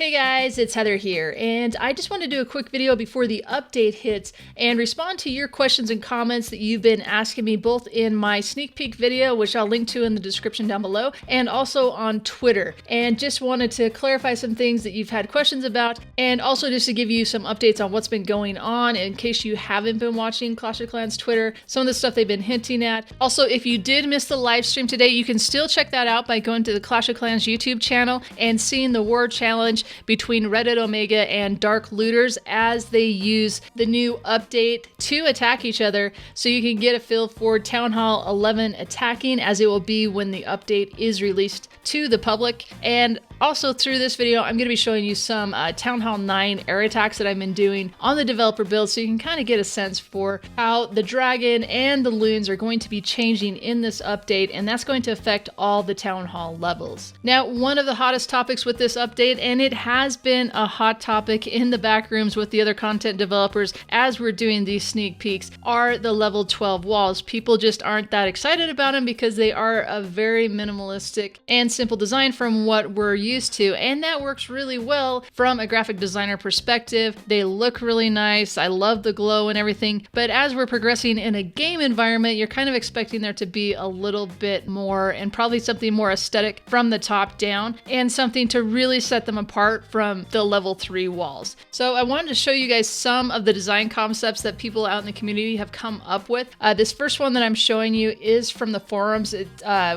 Hey guys, it's Heather here, and I just want to do a quick video before the update hits and respond to your questions and comments that you've been asking me both in my sneak peek video, which I'll link to in the description down below, and also on Twitter. And just wanted to clarify some things that you've had questions about, and also just to give you some updates on what's been going on in case you haven't been watching Clash of Clans Twitter, some of the stuff they've been hinting at. Also, if you did miss the live stream today, you can still check that out by going to the Clash of Clans YouTube channel and seeing the war challenge between Reddit Omega and Dark Looters as they use the new update to attack each other, so you can get a feel for Town Hall 11 attacking as it will be when the update is released to the public. And also through this video, I'm going to be showing you some Town Hall 9 air attacks that I've been doing on the developer build, so you can kind of get a sense for how the dragon and the loons are going to be changing in this update, and that's going to affect all the Town Hall levels. Now, one of the hottest topics with this update, and it has been a hot topic in the back rooms with the other content developers as we're doing these sneak peeks, are the level 12 walls. People just aren't that excited about them because they are a very minimalistic and simple design from what we're used to, and that works really well from a graphic designer perspective. They look really nice. I love the glow and everything, but as we're progressing in a game environment, you're kind of expecting there to be a little bit more, and probably something more aesthetic from the top down, and something to really set them apart from the level 3 walls. So I wanted to show you guys some of the design concepts that people out in the community have come up with. This first one that I'm showing you is from the forums. It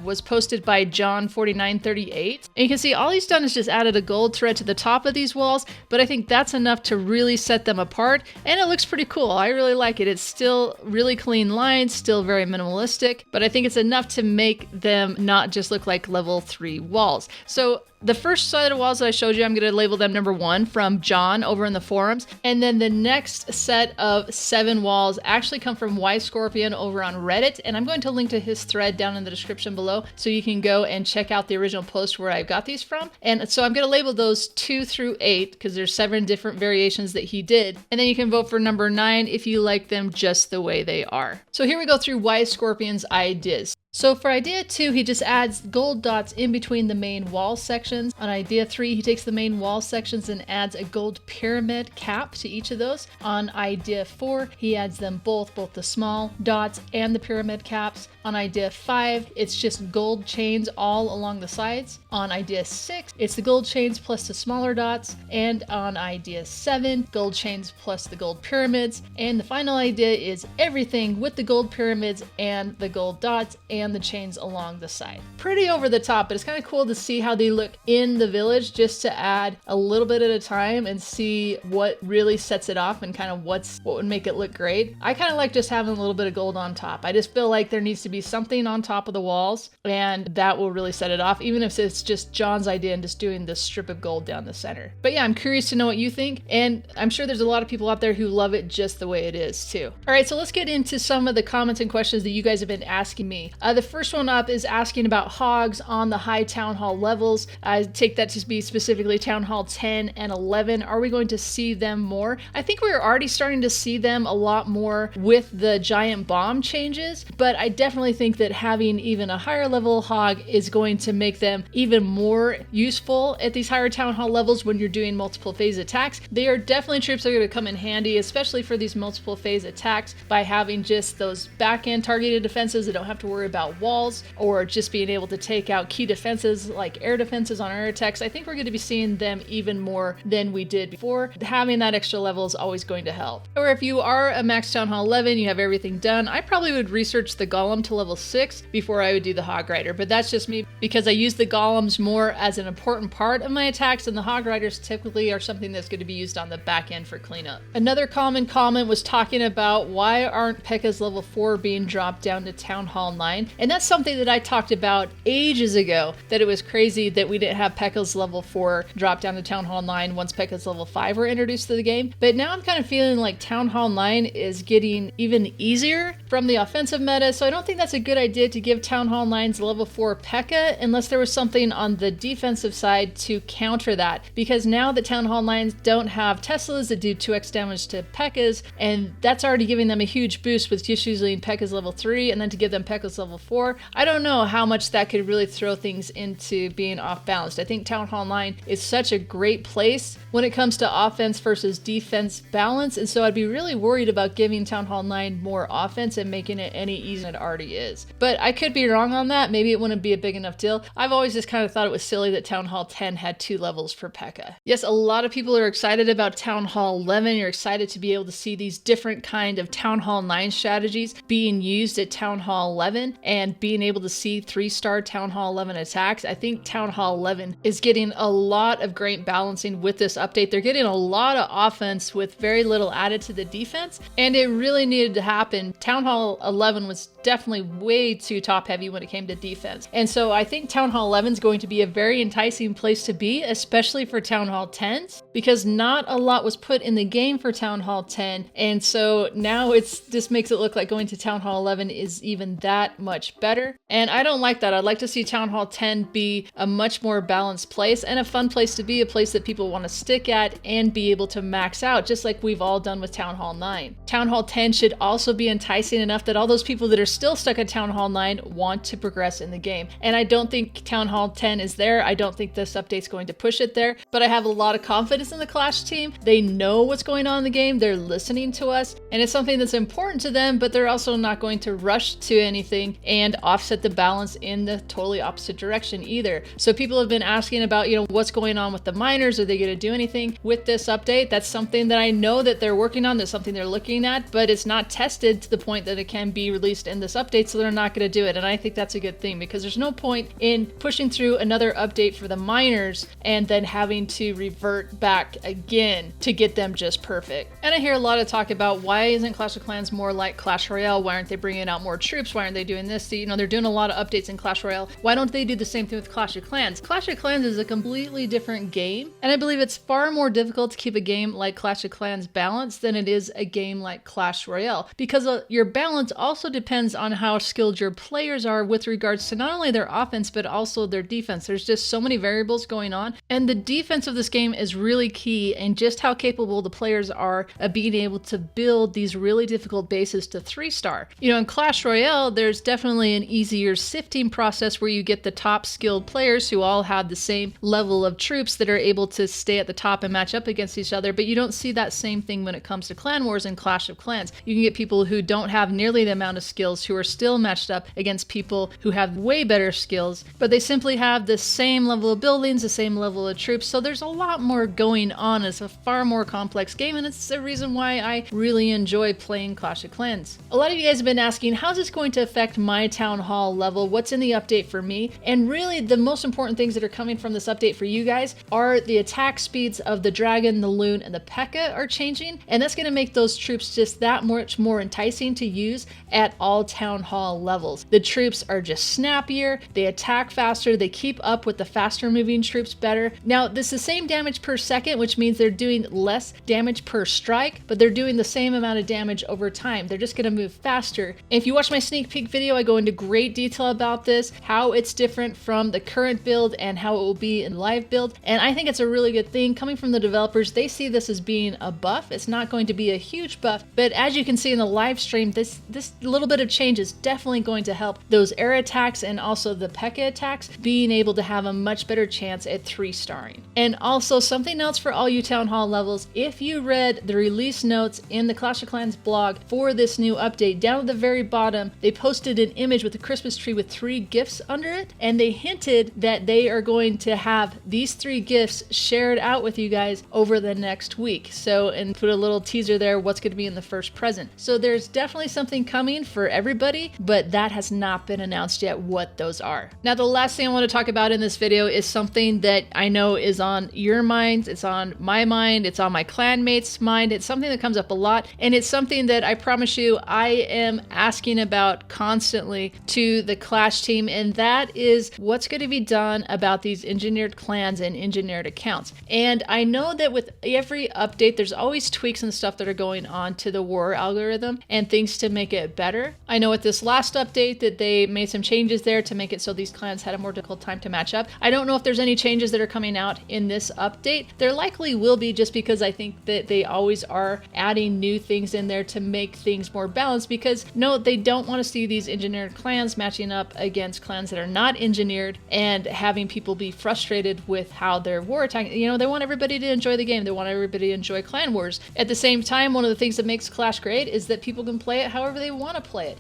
was posted by John4938, and you can see all he's done is just added a gold thread to the top of these walls, but I think that's enough to really set them apart, and it looks pretty cool. I really like it. It's still really clean lines, still very minimalistic, but I think it's enough to make them not just look like level 3 walls. So the first set of walls that I showed you, I'm going to label them number 1 from John over in the forums. And then the next set of 7 walls actually come from Y Scorpion over on Reddit. And I'm going to link to his thread down in the description below, so you can go and check out the original post where I got these from. And so I'm going to label those 2 through 8 because there's 7 different variations that he did. And then you can vote for number 9 if you like them just the way they are. So here we go through Y Scorpion's ideas. So for idea 2, he just adds gold dots in between the main wall sections. On idea 3, he takes the main wall sections and adds a gold pyramid cap to each of those. On idea 4, he adds them both the small dots and the pyramid caps. On idea 5, it's just gold chains all along the sides. On idea 6, it's the gold chains plus the smaller dots. And on idea 7, gold chains plus the gold pyramids. And the final idea is everything with the gold pyramids and the gold dots and the chains along the side. Pretty over the top, but it's kind of cool to see how they look in the village, just to add a little bit at a time and see what really sets it off and kind of what would make it look great. I kind of like just having a little bit of gold on top. I just feel like there needs to be something on top of the walls, and that will really set it off, even if it's just John's idea and just doing this strip of gold down the center. But yeah, I'm curious to know what you think, and I'm sure there's a lot of people out there who love it just the way it is too. All right, so let's get into some of the comments and questions that you guys have been asking me. The first one up is asking about hogs on the high Town Hall levels. I take that to be specifically Town Hall 10 and 11. Are we going to see them more? I think we're already starting to see them a lot more with the giant bomb changes, but I definitely think that having even a higher level hog is going to make them even more useful at these higher Town Hall levels when you're doing multiple phase attacks. They are definitely troops that are going to come in handy, especially for these multiple phase attacks, by having just those back-end targeted defenses that don't have to worry about walls, or just being able to take out key defenses like air defenses on air attacks. I think we're going to be seeing them even more than we did before. Having that extra level is always going to help. Or if you are a max Town Hall 11, you have everything done, I probably would research the Golem to level 6 before I would do the Hog Rider, but that's just me because I use the Golems more as an important part of my attacks, and the Hog Riders typically are something that's going to be used on the back end for cleanup. Another common comment was talking about why aren't P.E.K.K.A.'s level 4 being dropped down to Town Hall 9, and that's something that I talked about ages ago, that it was crazy that we didn't have P.E.K.K.A.'s level 4 drop down to Town Hall 9 once P.E.K.K.A.'s level 5 were introduced to the game. But now I'm kind of feeling like Town Hall 9 is getting even easier from the offensive meta, so I don't think that's a good idea to give Town Hall 9's level 4 P.E.K.K.A. unless there was something on the defensive side to counter that, because now the Town Hall 9s don't have Teslas that do 2x damage to P.E.K.K.A.'s, and that's already giving them a huge boost with just using P.E.K.K.A.'s level 3, and then to give them P.E.K.K.A.'s level level 4. I don't know how much that could really throw things into being off balanced. I think Town Hall 9 is such a great place when it comes to offense versus defense balance, and so I'd be really worried about giving Town Hall 9 more offense and making it any easier than it already is. But I could be wrong on that. Maybe it wouldn't be a big enough deal. I've always just kind of thought it was silly that Town Hall 10 had 2 levels for P.E.K.K.A. Yes, a lot of people are excited about Town Hall 11. You're excited to be able to see these different kind of Town Hall 9 strategies being used at Town Hall 11 and being able to see 3-star Town Hall 11 attacks. I think Town Hall 11 is getting a lot of great balancing with this update. They're getting a lot of offense with very little added to the defense, and it really needed to happen. Town Hall 11 was definitely way too top heavy when it came to defense. And so I think Town Hall 11 is going to be a very enticing place to be, especially for Town Hall 10s, because not a lot was put in the game for Town Hall 10. And so now it's just makes it look like going to Town Hall 11 is even that much better. And I don't like that. I'd like to see Town Hall 10 be a much more balanced place and a fun place to be, a place that people want to stick at and be able to max out, just like we've all done with Town Hall 9. Town Hall 10 should also be enticing enough that all those people that are still stuck at Town Hall 9 want to progress in the game. And I don't think Town Hall 10 is there. I don't think this update's going to push it there, but I have a lot of confidence in the Clash team. They know what's going on in the game. They're listening to us, and it's something that's important to them, but they're also not going to rush to anything and offset the balance in the totally opposite direction either. So people have been asking about, what's going on with the miners? Are they going to do anything with this update? That's something that I know that they're working on. There's something they're looking at, but it's not tested to the point that it can be released in this update, so they're not going to do it. And I think that's a good thing, because there's no point in pushing through another update for the miners and then having to revert back again to get them just perfect. And I hear a lot of talk about, why isn't Clash of Clans more like Clash Royale? Why aren't they bringing out more troops? Why aren't they doing this? They're doing a lot of updates in Clash Royale. Why don't they do the same thing with Clash of Clans? Clash of Clans is a completely different game, and I believe it's far more difficult to keep a game like Clash of Clans balanced than it is a game like Clash Royale, because your balance also depends on how skilled your players are with regards to not only their offense but also their defense. There's just so many variables going on, and the defense of this game is really key, and just how capable the players are of being able to build these really difficult bases to 3-star. In Clash Royale, there's definitely an easier sifting process where you get the top skilled players who all have the same level of troops that are able to stay at the top and match up against each other, but you don't see that same thing when it comes to Clan Wars and Clash of Clans. You can get people who don't have nearly the amount of skills who are still matched up against people who have way better skills, but they simply have the same level of buildings, the same level of troops, so there's a lot more going on. It's a far more complex game, and it's the reason why I really enjoy playing Clash of Clans. A lot of you guys have been asking, how's this going to affect my Town Hall level? What's in the update for me? And really, the most important things that are coming from this update for you guys are the attack speeds of the Dragon, the Loon, and the P.E.K.K.A. are changing, and that's going to make those troops just that much more enticing to use at all Town Hall levels. The troops are just snappier, they attack faster, they keep up with the faster moving troops better. Now, this is the same damage per second, which means they're doing less damage per strike, but they're doing the same amount of damage over time. They're just going to move faster. If you watch my sneak peek video, I go into great detail about this, how it's different from the current build and how it will be in live build, and I think it's a really good thing. Coming from the developers, they see this as being a buff. It's not going to be a huge buff, but as you can see in the live stream, this little bit of change is definitely going to help those air attacks and also the P.E.K.K.A. attacks being able to have a much better chance at 3-starring. And also something else for all you Town Hall levels, if you read the release notes in the Clash of Clans blog for this new update, down at the very bottom, they posted an image with a Christmas tree with 3 gifts under it, and they hinted that they are going to have these 3 gifts shared out with you guys over the next week. So, and put a little teaser there, what's going to be in the first present. So there's definitely something coming for everybody, but that has not been announced yet what those are. Now, the last thing I want to talk about in this video is something that I know is on your minds, it's on my mind, it's on my clanmates' mind. It's something that comes up a lot, and it's something that I promise you I am asking about constantly to the Clash team, and that is what's going to be done about these engineered clans and engineered accounts. And I know that with every update, there's always tweaks and stuff that are going on to the war algorithm and things to make it better. I know with this last update that they made some changes there to make it so these clans had a more difficult time to match up. I don't know if there's any changes that are coming out in this update. There likely will be, just because I think that they always are adding new things in there to make things more balanced, because no, they don't want to see these engineered engineered clans matching up against clans that are not engineered and having people be frustrated with how they're war attacking. You know, they want everybody to enjoy the game. They want everybody to enjoy clan wars. At the same time, one of the things that makes Clash great is that people can play it however they want to play it.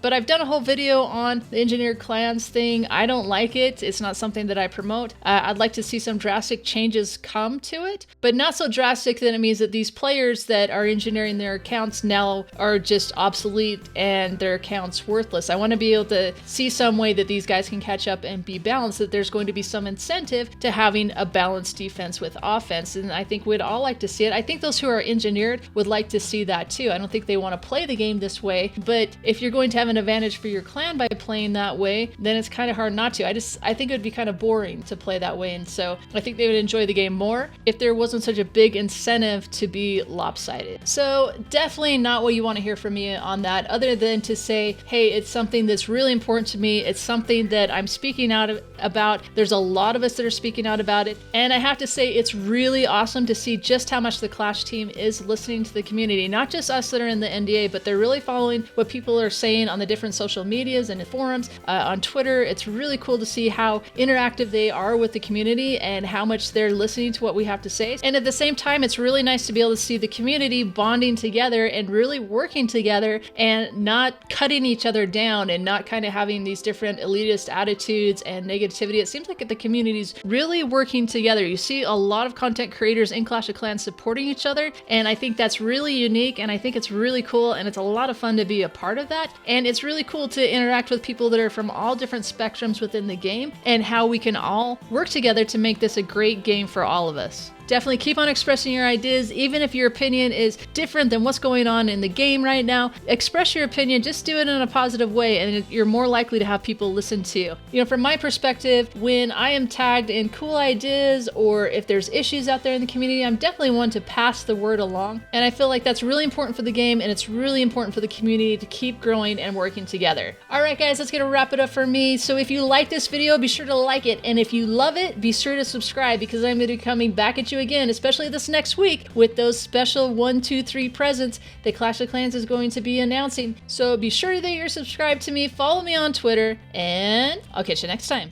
But I've done a whole video on the engineered clans thing. I don't like it. It's not something that I promote. I'd like to see some drastic changes come to it, but not so drastic that it means that these players that are engineering their accounts now are just obsolete and their accounts worthless. I want to be able to see some way that these guys can catch up and be balanced, that there's going to be some incentive to having a balanced defense with offense, and I think we'd all like to see it. I think those who are engineered would like to see that too. I don't think they want to play the game this way, but if you're going to have an advantage for your clan by playing that way, then it's kind of hard not to. I think it would be kind of boring to play that way, and so I think they would enjoy the game more if there wasn't such a big incentive to be lopsided. So definitely not what you want to hear from me on that, other than to say, hey, it's something that's really important to me. It's something that I'm speaking out about. There's a lot of us that are speaking out about it, and I have to say it's really awesome to see just how much the Clash team is listening to the community, not just us that are in the NDA, but they're really following what people are saying on the different social medias and forums, on Twitter. It's really cool to see how interactive they are with the community and how much they're listening to what we have to say. And at the same time, it's really nice to be able to see the community bonding together and really working together and not cutting each other down and not kind of having these different elitist attitudes and negativity. It seems like the community's really working together. You see a lot of content creators in Clash of Clans supporting each other, and I think that's really unique, and I think it's really cool, and it's a lot of fun to be a part of that. And it's really cool to interact with people that are from all different spectrums within the game and how we can all work together to make this a great game for all of us. Definitely keep on expressing your ideas, even if your opinion is different than what's going on in the game right now. Express your opinion, just do it in a positive way, and you're more likely to have people listen to you. You know, from my perspective, when I am tagged in cool ideas or if there's issues out there in the community, I'm definitely one to pass the word along. And I feel like that's really important for the game, and it's really important for the community to keep growing and working together. All right, guys, that's gonna wrap it up for me. So if you like this video, be sure to like it. And if you love it, be sure to subscribe, because I'm gonna be coming back at you again, especially this next week, with those special 1, 2, 3 presents that Clash of Clans is going to be announcing. So be sure that you're subscribed to me, follow me on Twitter, and I'll catch you next time.